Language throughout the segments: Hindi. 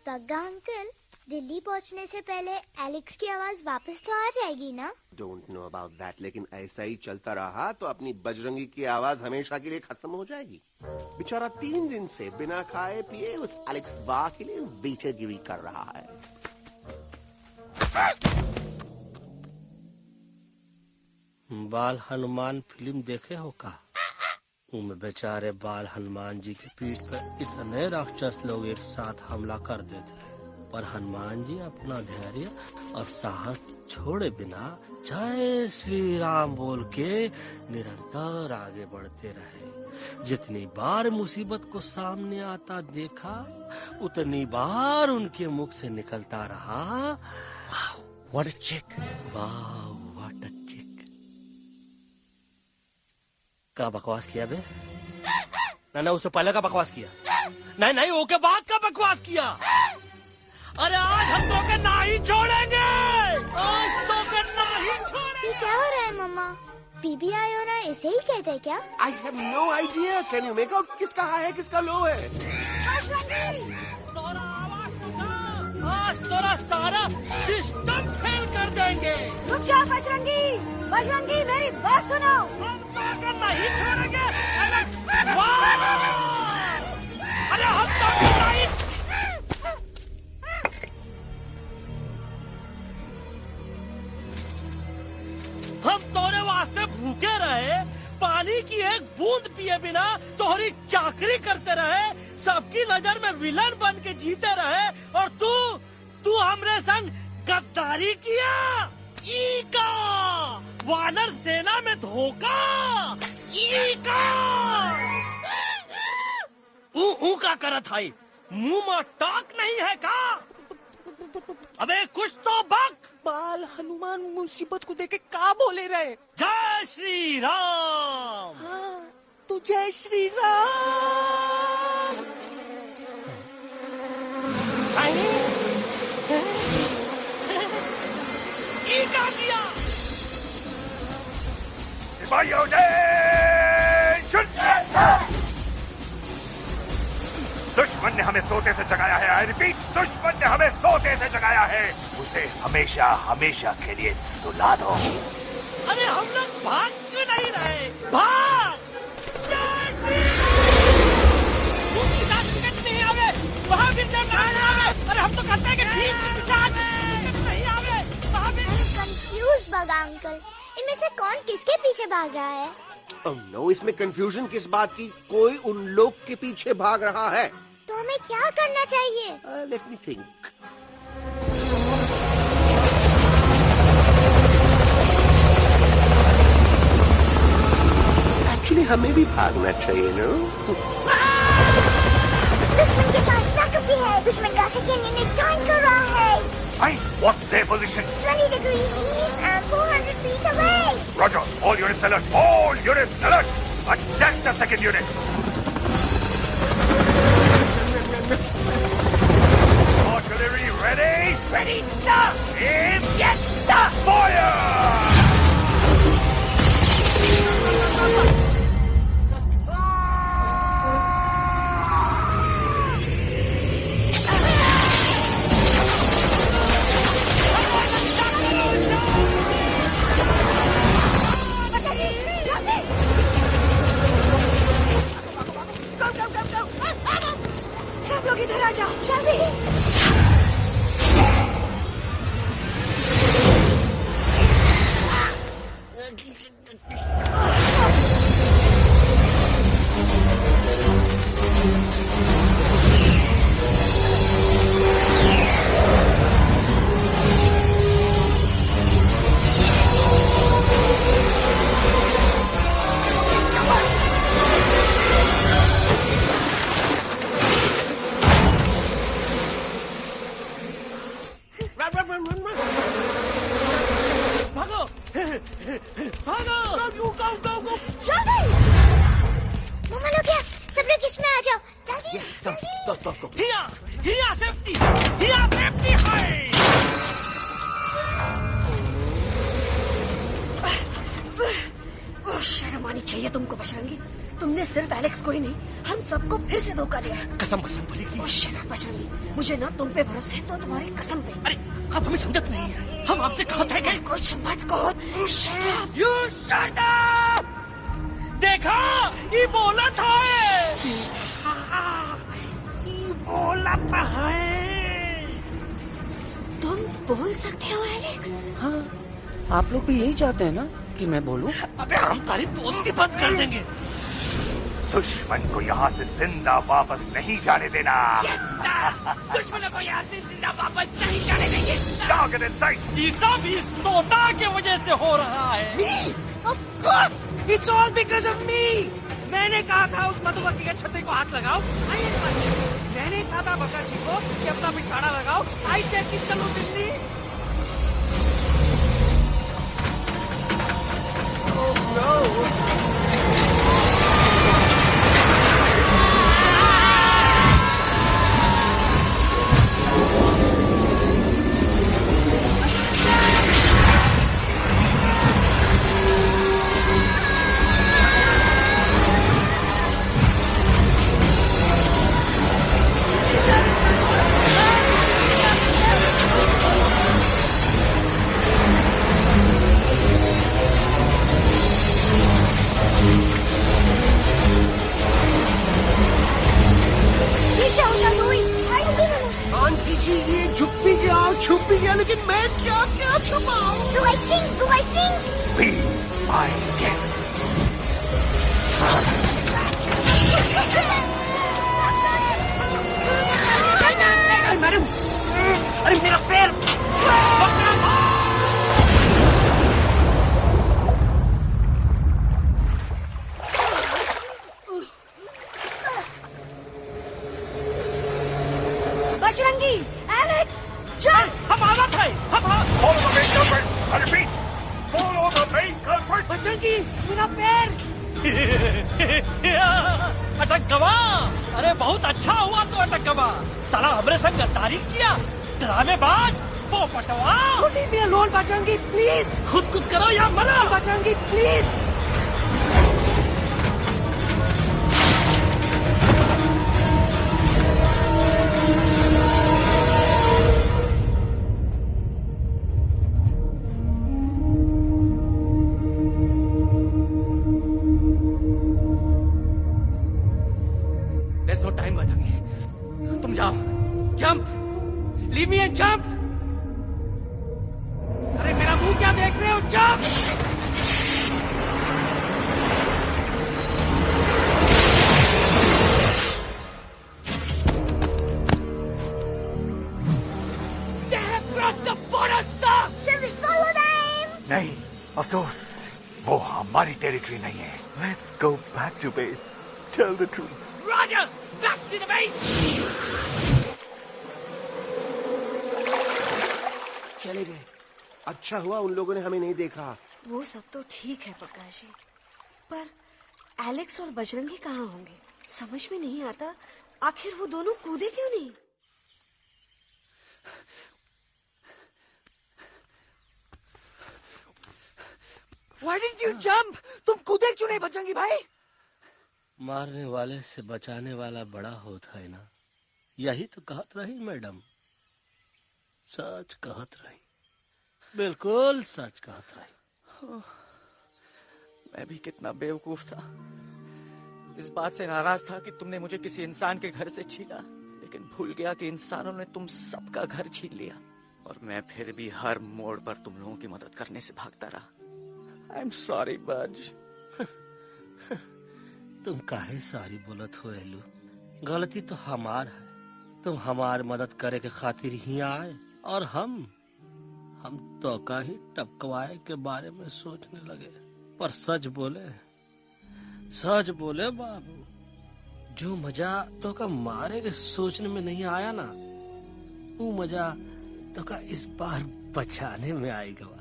बग्गा अंकल, दिल्ली पहुंचने से पहले एलेक्स की आवाज वापस तो आ जाएगी ना? डोंट नो अबाउट दैट, लेकिन ऐसा ही चलता रहा तो अपनी बजरंगी की आवाज हमेशा के लिए खत्म हो जाएगी। बेचारा 3 दिन से बिना खाए पिए उस एलेक्स वाह के लिए बेटेगिरी कर रहा है। बाल हनुमान फिल्म देखे हो का? उनमें बेचारे बाल हनुमान जी की पीठ पर इतने राक्षस लोग एक साथ हमला कर देते हैं, पर हनुमान जी अपना धैर्य और साहस छोड़े बिना जय श्री राम बोल के निरंतर आगे बढ़ते रहे। जितनी बार मुसीबत को सामने आता देखा, उतनी बार उनके मुख से निकलता रहा, व्हाट अ चिक, वाह व्हाट अ चिक। का बकवास किया बे? ना उससे पहले का बकवास किया? नहीं वो के बाद का बकवास किया। अरे आज हम तो के नहीं छोड़ेंगे, आज तो के नहीं छोड़ेंगे। ये क्या हो रहा है मम्मा? बीबी आयो ना ऐसे ही कहते हैं क्या? I have no idea. Can you make out किसका हाई है किसका लो है? तोरा आवाज तो आज तोरा सारा सिस्टम फेल कर देंगे। रुक जा बजरंगी, बजरंगी मेरी बात सुनो। हम तो के नहीं छोड़ेंगे। अरे हम तो के नहीं। हम तोरे वास्ते भूखे रहे, पानी की एक बूंद पिए बिना तोहरी चाकरी करते रहे, सबकी नजर में विलन बन के जीते रहे, और तू हमरे संग गद्दारी किया। ई का वानर सेना में धोखा, ई का ऊ का करत है, मुंह में टाक नहीं है का? अबे कुछ तो बक। बाल हनुमान मुसीबत को देखे का बोले रहे? जय श्री राम। हाँ, तो जय श्री राम। ये क्या किया? सिपाहियों जय श्री। दुश्मन ने हमें सोते से जगाया है। आई रिपीट, दुश्मन ने हमें सोते से जगाया है। उसे हमेशा हमेशा के लिए सुला दो। अरे हम लोग भाग क्यों नहीं रहे? भाग! नहीं आवे, वहाँ भी नहीं आवे। अरे हम तो कहते हैं कि ठीक नहीं आवे, वहाँ भी। कंफ्यूज बग्गा अंकल, इनमें से कौन किसके पीछे भाग रहा है? नो, इसमें कंफ्यूजन किस बात की? कोई उन लोग के पीछे भाग रहा है। तो हमें क्या करना चाहिए? Let me think. एक्चुअली हमें भी भागना चाहिए ना। दुश्मन के पास ताकत भी है। दुश्मन का सेकेंड यूनिट ज्वाइन कर रहा है। What's their position? 20 degrees east and 400 feet away. Roger. All units alert. All units alert. Attack the second unit. Artillery ready? Ready, sir. Aim. Yes, sir. Fire! सब लोग इधर आ जाओ, जल्दी। शर्म आनी चाहिए तुमको बजरंगी। तुमने सिर्फ एलेक्स को ही नहीं, हम सबको फिर से धोखा दिया है। कसम कसम बोलेगी। बजरंगी, मुझे ना तुम पे भरोसा है तो तुम्हारी कसम पे। अरे आप हमें समझत नहीं है, हम आपसे कहा थे कि कुछ मत कहो। Shut up! You shut up! देखा, ये बोला था, ये बोला था है। तुम बोल सकते हो एलेक्स? हाँ, आप लोग भी यही चाहते हैं ना कि मैं बोलूं? अबे हम तारी बोलती बंद कर देंगे। दुश्मन को यहाँ से जिंदा वापस नहीं जाने देना। दुश्मनों को यहाँ से जिंदा वापस नहीं जाने देंगे। Target in sight. ये सब इस तोता के वजह से हो रहा है। Me? Of course, it's all because of me. मैंने कहा था उस मधुमक्खी के छत्ते को हाथ लगाओ। मैंने कहा था भगत जी को कि अपना पिछाड़ा लगाओ। आई सेड कि चलो दिल्ली। Oh no! छुप भी गया, लेकिन मैं क्या क्या छुपाऊं? Do I sing? Be my guest. Madam, अरे मेरा पैर! बजरंगी, एलेक्स, चल! हम हालत है, Follow the main culprit. I repeat, follow the main culprit. Bajrangi, मेरा पैर! अटक गवा! अरे बहुत अच्छा हुआ तो अटक गवा। साला हमरे संग गद्दारी किया, ड्रामेबाज, पोपटवा। Leave me alone, Bajrangi, please. खुद कुछ करो या मरो। Bajrangi, please. There's no time, Bajrangi. तुम जाओ, jump, leave me and jump। अरे मेरा मुंह क्या देख रहे हो? jump। They have crossed the border, sir। Shall we follow them? नहीं, अफसोस, वो हमारी टेरिटरी नहीं है। Let's go back to base. Tell the truth. Roger, back to the base। चले गए। अच्छा हुआ उन लोगों ने हमें नहीं देखा। वो सब तो ठीक है प्रकाश जी, पर एलेक्स और बजरंगी कहाँ होंगे? समझ में नहीं आता, आखिर वो दोनों कूदे क्यों नहीं? Why didn't you jump? तुम कूदे क्यों नहीं बजरंगी भाई? मारने वाले से बचाने वाला बड़ा होता है ना, यही तो कहत रही मैडम। सच कहत रही, बिल्कुल सच कहत रही। मैं भी कितना बेवकूफ था। इस बात से नाराज था कि तुमने मुझे किसी इंसान के घर से छीना, लेकिन भूल गया कि इंसानों ने तुम सबका घर छीन लिया, और मैं फिर भी हर मोड़ पर तुम लोगों की मदद करने से भागता रहा। I'm sorry, बज। तुम काहे सारी बोलत हो एलू? गलती तो हमार है। तुम हमार मदद करे के खातिर ही आए, और हम तो का ही टपकवाए के बारे में सोचने लगे। पर सच बोले बाबू, जो मजा तो का मारे के सोचने में नहीं आया ना, वो मजा तो का इस बार बचाने में आएगा।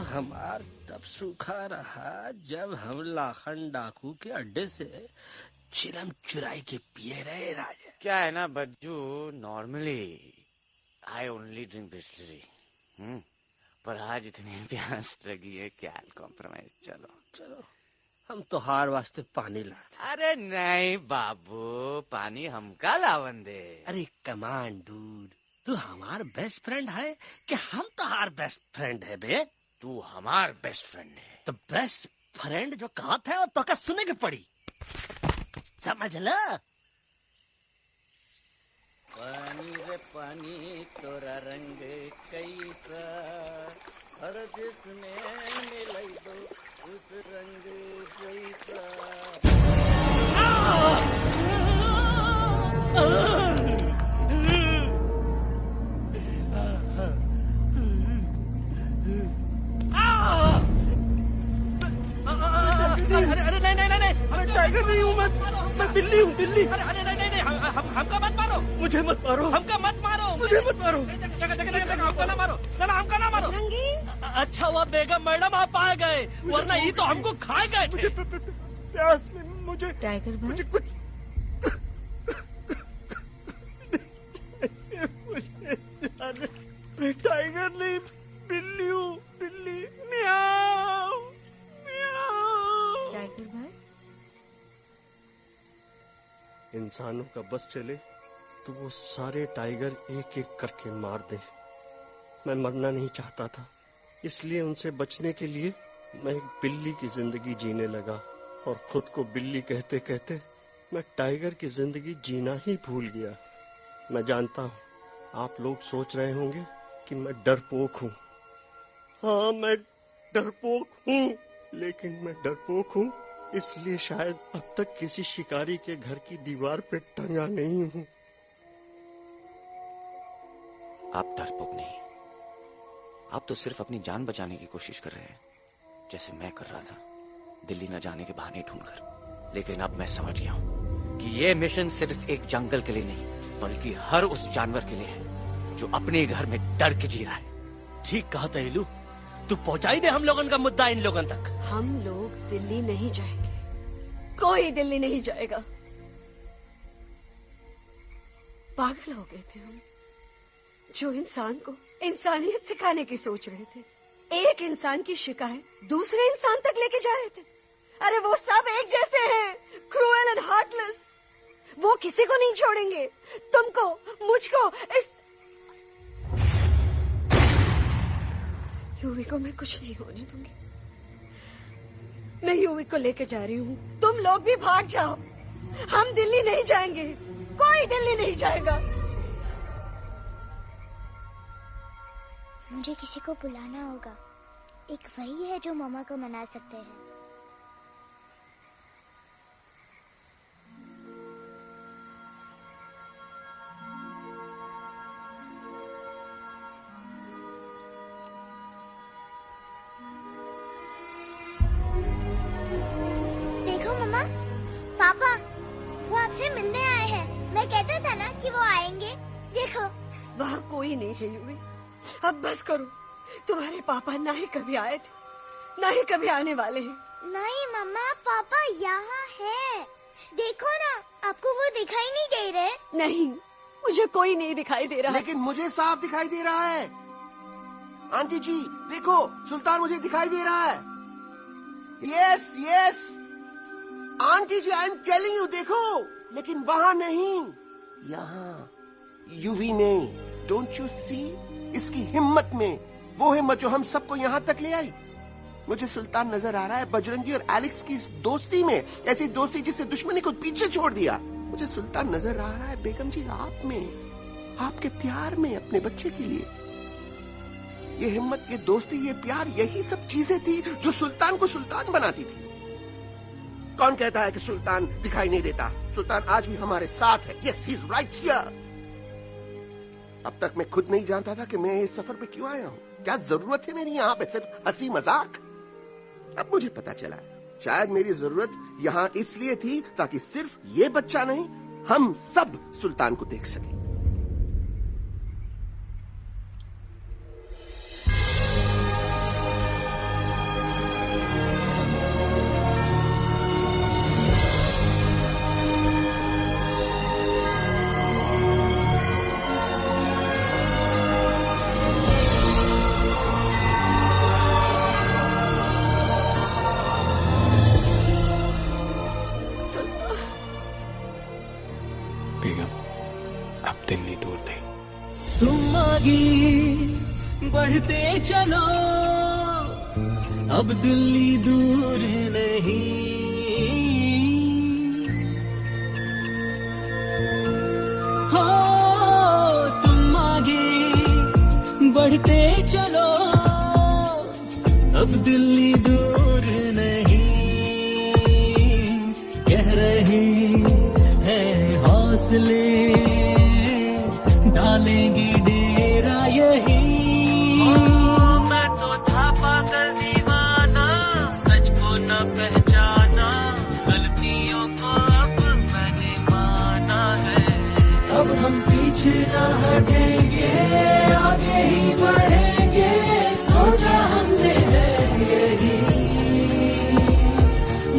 हमार तब सूखा रहा जब हम लाखन डाकू के अड्डे से चिलम चुराई के पिए रहे राजा। क्या है ना Bajju, normally I only drink Bisleri, पर आज इतनी प्यास लगी है क्या कॉम्प्रोमाइज। चलो चलो हम तो हार वास्ते पानी लाते। अरे नहीं बाबू, पानी हमका लावन दे। अरे कमान डूड, तू हमार बेस्ट फ्रेंड है कि हम तो हार बेस्ट फ्रेंड है बे। तू हमार बेस्ट फ्रेंड है तो बेस्ट फ्रेंड जो कहा था वो तो का सुने के पड़ी, समझ ला। पानी रे पानी तोरा रंग कैसा, हर जिसने मिलाई दो उस रंग जैसा। अरे नहीं नहीं नहीं, अरे टाइगर नहीं हूँ मैं बिल्ली हूँ, बिल्ली। अरे नहीं नहीं, हमका मत मारो, मुझे मत मारो, हमका मत मारो, मुझे मत मारो, हमका ना मारो, हमका ना मारो। अच्छा हुआ बेगम मैडम आप आ गए, वरना ये तो हमको खा गए थे। प्यास में मुझे टाइगर भाई, मुझे कुछ मैं टाइगर नहीं बिल्ली हूँ, बिल्ली। म्याऊ म्याऊ। टाइगर भाई, इंसानों का बस चले तो वो सारे टाइगर एक एक करके मार दे। मैं मरना नहीं चाहता था, इसलिए उनसे बचने के लिए मैं एक बिल्ली की जिंदगी जीने लगा, और खुद को बिल्ली कहते कहते मैं टाइगर की जिंदगी जीना ही भूल गया। मैं जानता हूँ आप लोग सोच रहे होंगे कि मैं डरपोक हूँ। हाँ मैं डरपोक हूँ, लेकिन मैं डरपोक हूँ इसलिए शायद अब तक किसी शिकारी के घर की दीवार पे टंगा नहीं हूँ। आप डरपोक नहीं, आप तो सिर्फ अपनी जान बचाने की कोशिश कर रहे हैं, जैसे मैं कर रहा था दिल्ली न जाने के बहाने ढूंढकर। लेकिन अब मैं समझ गया हूँ कि ये मिशन सिर्फ एक जंगल के लिए नहीं, बल्कि हर उस जानवर के लिए है जो अपने घर में डर के जी रहा है। ठीक कहा था इलू, तू पहुंचाई दे हम लोगन का मुद्दा इन लोगन तक। हम लोग दिल्ली नहीं जाएंगे, कोई दिल्ली नहीं जाएगा। पागल हो गए थे हम, जो इंसान को इंसानियत सिखाने की सोच रहे थे, एक इंसान की शिकायत दूसरे इंसान तक लेके जा रहे थे। अरे वो सब एक जैसे हैं, क्रूएल एंड हार्टलेस। वो किसी को नहीं छोड़ेंगे, तुमको, मुझको, इस यूवी को मैं कुछ नहीं होने दूंगी। मैं यूवी को लेके जा रही हूँ, तुम लोग भी भाग जाओ। हम दिल्ली नहीं जाएंगे, कोई दिल्ली नहीं जाएगा। मुझे किसी को बुलाना होगा, एक वही है जो मामा को मना सकते हैं। देखो मामा, पापा वो आपसे मिलने आए हैं। मैं कहता था ना कि वो आएंगे। देखो वहाँ कोई नहीं है यूवी, अब बस करो। तुम्हारे पापा ना ही कभी आए थे, ना ही कभी आने वाले हैं। नहीं मम्मा, पापा यहाँ है। देखो ना, आपको वो दिखाई नहीं दे रहे? नहीं, मुझे कोई नहीं दिखाई दे रहा। लेकिन मुझे साफ दिखाई दे रहा है। आंटी जी देखो, सुल्तान मुझे दिखाई दे रहा है। Yes yes aunty ji, I am telling you, देखो। लेकिन वहाँ नहीं, यहाँ। यूवी नहीं। Don't you see? इसकी हिम्मत में, वो हिम्मत जो हम सबको यहाँ तक ले आई। मुझे सुल्तान नजर आ रहा है बजरंगी और एलेक्स की इस दोस्ती में, ऐसी दोस्ती जिससे दुश्मनी को पीछे छोड़ दिया। मुझे सुल्तान नजर आ रहा है बेगम जी आप में, आपके प्यार में अपने बच्चे के लिए। ये हिम्मत, ये दोस्ती, ये प्यार, यही सब चीजें थी जो सुल्तान को सुल्तान बनाती थी। कौन कहता है कि सुल्तान दिखाई नहीं देता? सुल्तान आज भी हमारे साथ है। Yes, he is right here. अब तक मैं खुद नहीं जानता था कि मैं इस सफर पे क्यों आया हूँ। क्या जरूरत है मेरी यहाँ पे सिर्फ हंसी मजाक? अब मुझे पता चला है, शायद मेरी जरूरत यहाँ इसलिए थी ताकि सिर्फ ये बच्चा नहीं, हम सब सुल्तान को देख सकें। पूनम, अब दिल्ली दूर नहीं। तुम आगे बढ़ते चलो, अब दिल्ली दूर नहीं। हो तुम आगे बढ़ते चलो, अब दिल्ली दूर नहीं। कह रहे हैं हौसले, डालेंगे डेरा यही। मैं तो था पागल दीवाना, सच को न पहचाना, गलतियों को अब मैंने माना है। अब हम पीछे न हटेंगे, आगे ही बढ़ेंगे, सोचा हमने है यही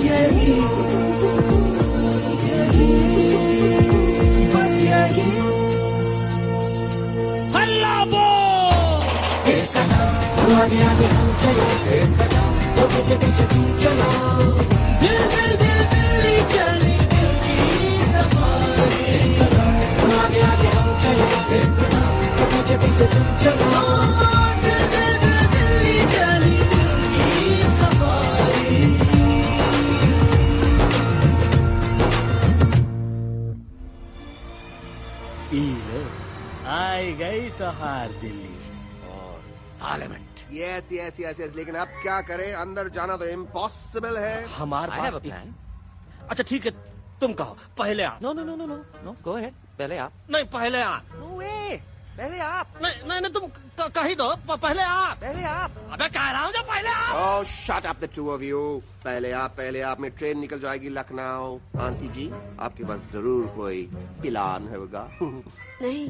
यही यही, बस यही। हल्ला बोल, एक कदम आगे आगे हम चलो, एक कदम तो पीछे पीछे तुम चलो। दिल दिल दिल दिल्ली चली, दिल की सफारी। एक कदम आगे आगे हम चलो, एक कदम तो पीछे पीछे तुम चलो। दिल दिल दिल दिल्ली चली, दिल की सफारी। आई गई तो हार दिल्ली और parliament. Yes yes yes yes, लेकिन अब क्या करें, अंदर जाना तो इम्पॉसिबल है। हमारे I have pass a plan. अच्छा ठीक है, तुम कहो, पहले आप। No no no no no no, go ahead, पहले आप। नहीं, पहले आप। नो वे, पहले आप। नहीं नहीं नहीं, तुम कही दो, पहले आप। पहले आप। अबे कह रहा हूँ जो पहले आप। Oh shut up the two of you. पहले आप में ट्रेन निकल जाएगी लखनऊ। आंटी जी, आपके पास जरूर कोई प्लान होगा। नहीं,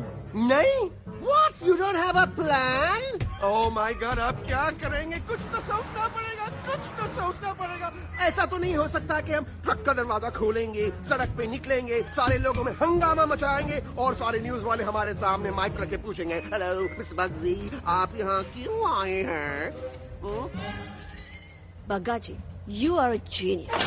नहीं? What? You don't have a plan? Oh my God, अब क्या करेंगे? कुछ तो सोचना पड़ेगा, कुछ तो सोचना पड़ेगा। ऐसा तो नहीं हो सकता कि हम ट्रक का दरवाजा खोलेंगे, सड़क पे निकलेंगे, सारे लोगों में हंगामा मचाएंगे और सारे न्यूज वाले हमारे सामने माइक रख के पूछेंगे, हेलो मिस्टर बग्जी, आप यहाँ क्यों आए हैं? बग्गा जी, you are a genius.